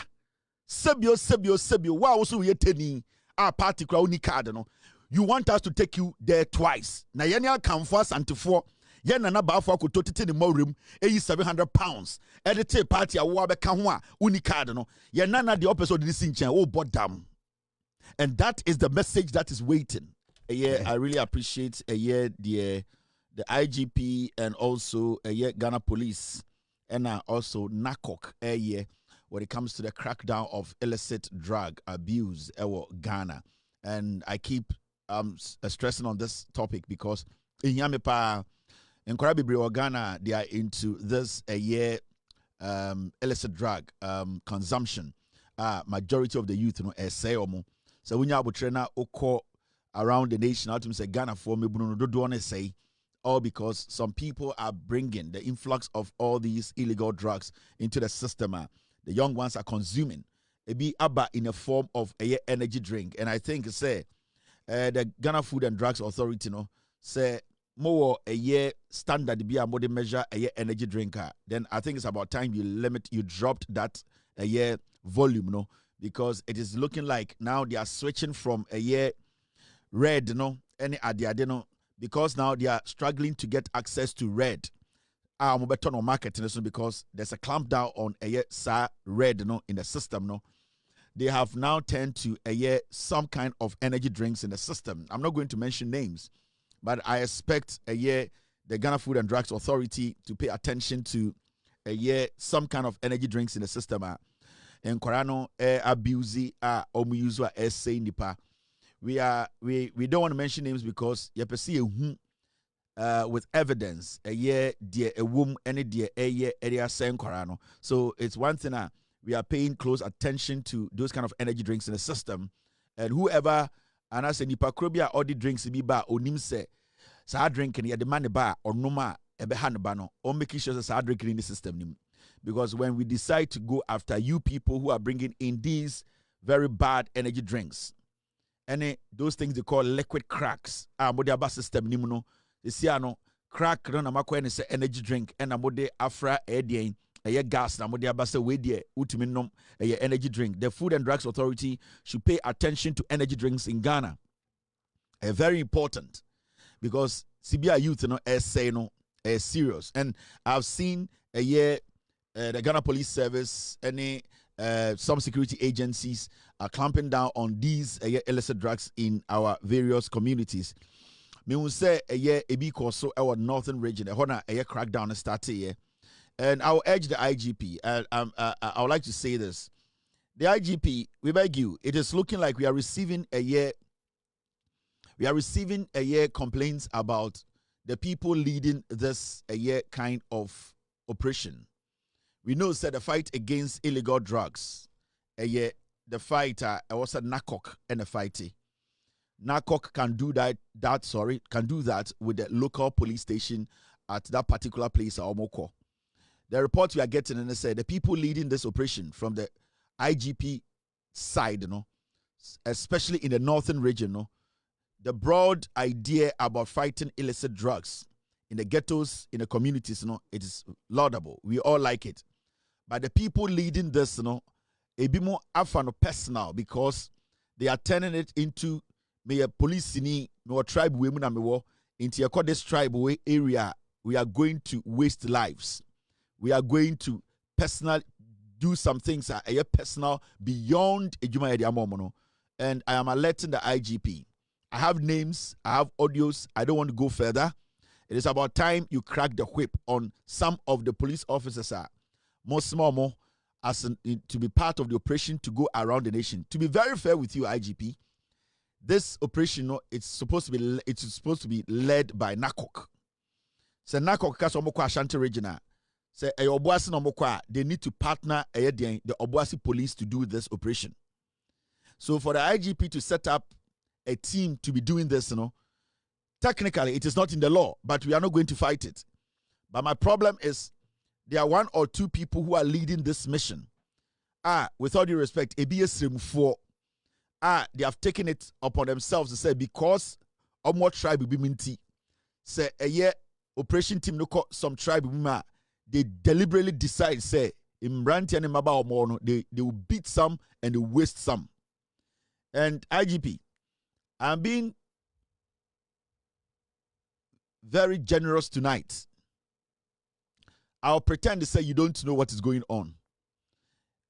Sebio. Wow, also we teni our party crowd card no. You want us to take you there twice. Now you need come for something for. Yen na ba for ko totete in more room. 700 pounds. Edit party a wa be kan ho a uni card no. Yen na the opposite this in chen. Oh bodam. And that is the message that is waiting. Yeah, I really appreciate the IGP and also Ghana Police and also NACOC when it comes to the crackdown of illicit drug abuse in Ghana. And I keep stressing on this topic because in Yamepa, in Ghana, they are into this illicit drug consumption. Majority of the youth, say so when you have a trainer around the nation, I say Ghana for me, don't want to say. All because some people are bringing the influx of all these illegal drugs into the system. The young ones are consuming. It be abba in a form of a energy drink. And I think, say, the Ghana Food and Drugs Authority, say, more a year standard be a more measure a year energy drinker. Then I think it's about time you dropped that a year volume, because it is looking like now they are switching from a year red, any adeno. Because now they are struggling to get access to red. Mobeton on market because there's a clampdown on red in the system. They have now turned to some kind of energy drinks in the system. I'm not going to mention names, but I expect the Ghana Food and Drugs Authority to pay attention to some kind of energy drinks in the system. And Korano abuse omuyuzwa essay nipa. We don't want to mention names because you perceive with evidence a womb any dear area saying Korano. So it's one thing we are paying close attention to those kind of energy drinks in the system, and whoever and I say nipakrobia all the drinks be bar onim say sa drinking ya the money bar or noma ebehan bano or making sure sa drinking in the system, because when we decide to go after you people who are bringing in these very bad energy drinks. And those things they call liquid cracks. Modiaba system nimuno. They see crack no namakwa say energy drink and amode afra edien gas na modiaba say we die utimi nom energy drink. The Food and Drugs Authority should pay attention to energy drinks in Ghana. Very important because CBI youth say is serious. And I've seen the Ghana Police Service some security agencies are clamping down on these illicit drugs in our various communities. Me will say a year a big or so our northern region, a crackdown started here. And I'll urge the IGP, and I would like to say this. The IGP, we beg you, it is looking like we are receiving a year complaints about the people leading this a year kind of operation. We know that the fight against illegal drugs, a year the fighter was a NACOC and a fighty. NACOC can do can do that with the local police station at that particular place, Omoko. The report we are getting, and they say the people leading this operation from the IGP side, especially in the northern region, the broad idea about fighting illicit drugs in the ghettos, in the communities, it is laudable. We all like it. But the people leading this, a bit more personal, because they are turning it into a police me or tribe women and into this tribe area. We are going to waste lives. We are going to do some things that are personal beyond Ejuma Ediamomono. And I am alerting the IGP. I have names, I have audios. I don't want to go further. It is about time you crack the whip on some of the police officers more small to be part of the operation to go around the nation. To be very fair with you, IGP, this operation it's supposed to be led by NACOC. So NACOC kas omokwa Ashanti regional. Say Obuasi no mokwa, they need to partner the Obuasi police to do this operation. So for the IGP to set up a team to be doing this, technically it is not in the law, but we are not going to fight it. But my problem is there are one or two people who are leading this mission. With all due respect, ABS4, they have taken it upon themselves to say because Omo tribe will be minty. Say a year operation team no some tribe they deliberately decide say Imranti and Maba Omo they will beat some and they waste some. And IGP, I'm being very generous tonight. I'll pretend to say you don't know what is going on.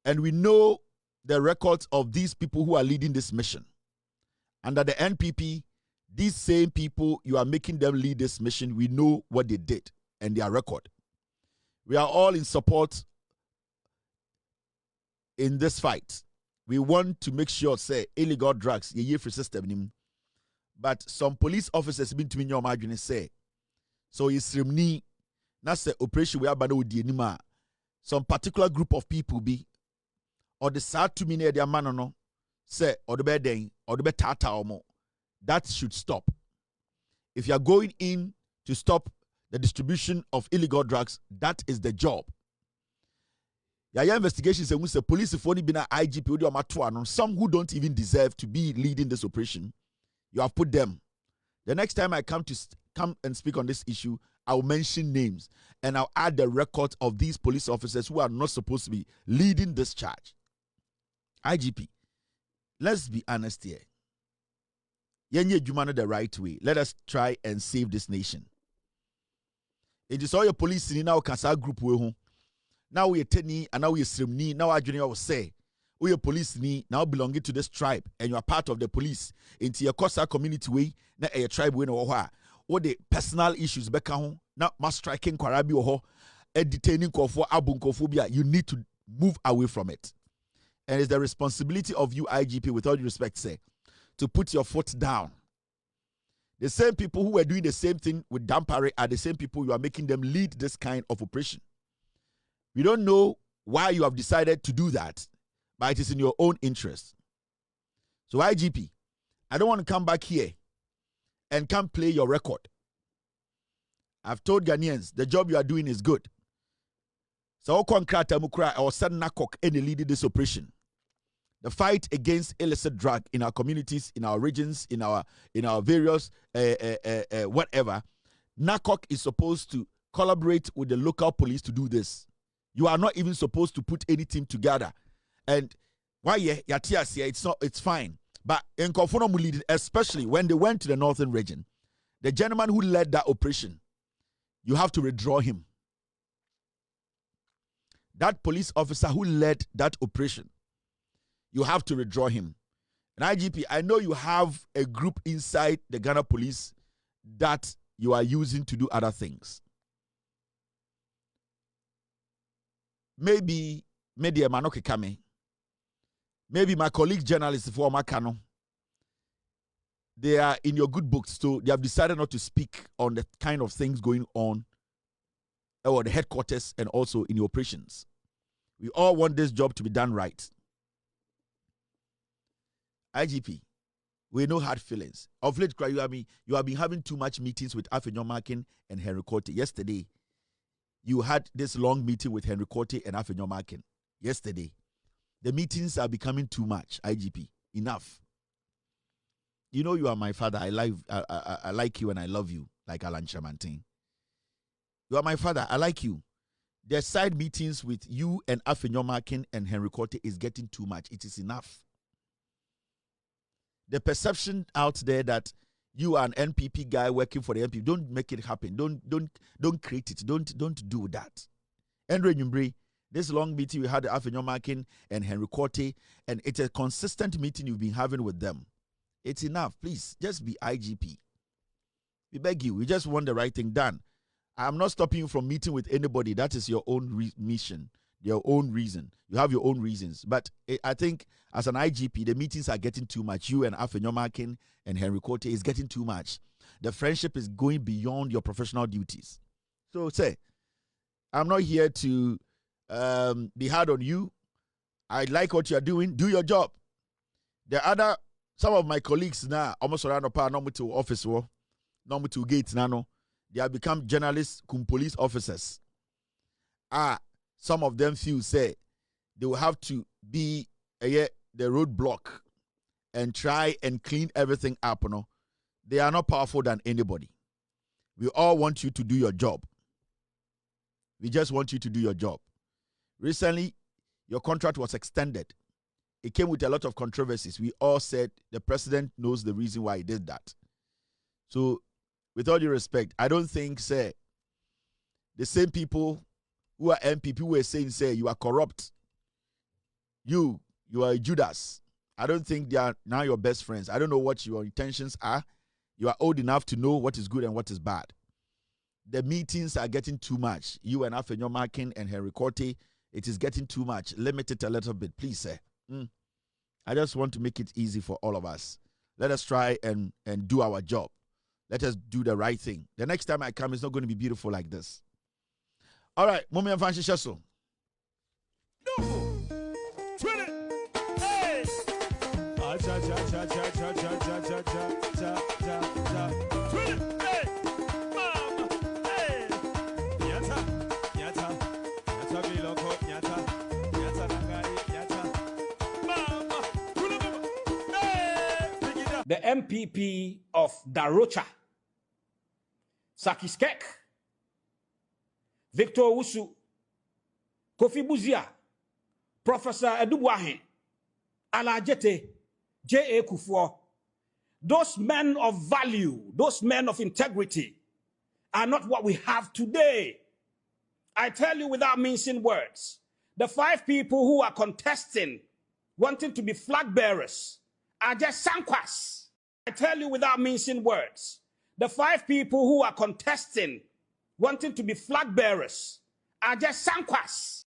And we know the records of these people who are leading this mission. Under the NPP, these same people, you are making them lead this mission. We know what they did and their record. We are all in support in this fight. We want to make sure, say, illegal drugs, ye free system. But some police officers been to me your margin say, so it's remni, that's the operation we are bad with the anima. Some particular group of people be, or the sad to me near their man no, say, or the bed or the bed tata or more. That should stop. If you are going in to stop the distribution of illegal drugs, that is the job. Your investigations say the police have only been an IGP, some who don't even deserve to be leading this operation. You have put them. The next time I come and speak on this issue, I'll mention names and I'll add the record of these police officers who are not supposed to be leading this charge. IGP, let's be honest here. Yenye Jumano the right way. Let us try and save this nation. It is all your police in now Kasa group we now we teni and now we srimni now I will say we are police ni now belonging to this tribe and you are part of the police into your Kosa community way na a tribe we no ho what the personal issues beka ho na mass striking kwarabi ho detaining kofo abunkophobia. You need to move away from it. And it's the responsibility of you IGP, with all due respect, say, to put your foot down. The same people who were doing the same thing with Dampare are the same people you are making them lead this kind of operation. We don't know why you have decided to do that, but it is in your own interest. So IGP, I don't want to come back here and come play your record. I've told Ghanaians the job you are doing is good. So Okonkrata Mukra or Sanakok any leading this operation. The fight against illicit drug in our communities, in our regions, in our various whatever. NACOC is supposed to collaborate with the local police to do this. You are not even supposed to put any team together. And why it's fine. But in Kofono leading, especially when they went to the northern region, the gentleman who led that operation, you have to withdraw him. That police officer who led that operation, you have to withdraw him. And IGP, I know you have a group inside the Ghana police that you are using to do other things. maybe media manoke kame. Maybe my colleague journalists for Makano, they are in your good books, so they have decided not to speak on the kind of things going on or the headquarters and also in the operations. We all want this job to be done right. IGP, we know hard feelings. Of late, you have been having too much meetings with Afenyomakin and Henry Korte. Yesterday, you had this long meeting with Henry Korte and Afenyomakin. Yesterday. The meetings are becoming too much, IGP. Enough. You know you are my father. I like you and I love you, like Alan Chamantin. You are my father. I like you. The side meetings with you and Afenyomakin and Henry Korte is getting too much. It is enough. The perception out there that you are an NPP guy working for the NPP, don't make it happen. Don't create it. Don't do that. Andre Nyumbre, this long meeting we had Afenyomakin and Henry Korte, and it's a consistent meeting you've been having with them. It's enough. Please, just be IGP. We beg you. We just want the right thing done. I'm not stopping you from meeting with anybody. That is your own mission, your own reason. You have your own reasons. But I think as an IGP, the meetings are getting too much. You and Afenyomakin and Henry Korte is getting too much. The friendship is going beyond your professional duties. So say, I'm not here to be hard on you. I like what you're doing. Do your job. Some of my colleagues now, almost around the power, normal to office, normal to gates now, they have become journalists, police officers. Some of them feel say they will have to be the roadblock and try and clean everything up. No, they are not powerful than anybody. We all want you to do your job. We just want you to do your job. Recently, your contract was extended. It came with a lot of controversies. We all said the president knows the reason why he did that. So, with all due respect, I don't think, say, the same people who are MPP who are saying, say, you are corrupt. You are a Judas. I don't think they are now your best friends. I don't know what your intentions are. You are old enough to know what is good and what is bad. The meetings are getting too much. You and Afenyomakin and Henry Korte, it is getting too much. Limit it a little bit, please, sir. I just want to make it easy for all of us. Let us try and do our job. Let us do the right thing. The next time I come, it's not going to be beautiful like this. All right, Mummy and Fancy Shesso. The MPP of Darocha, Sakiskek, Victor Wusu, Kofi Buzia, Professor Adwoa, Alajete, J.A. Kuffour, those men of value, those men of integrity are not what we have today. I tell you without mincing words, the 5 people who are contesting, wanting to be flag bearers, are just sankwas. I tell you without mincing words, the 5 people who are contesting, wanting to be flag bearers, are just sankwas.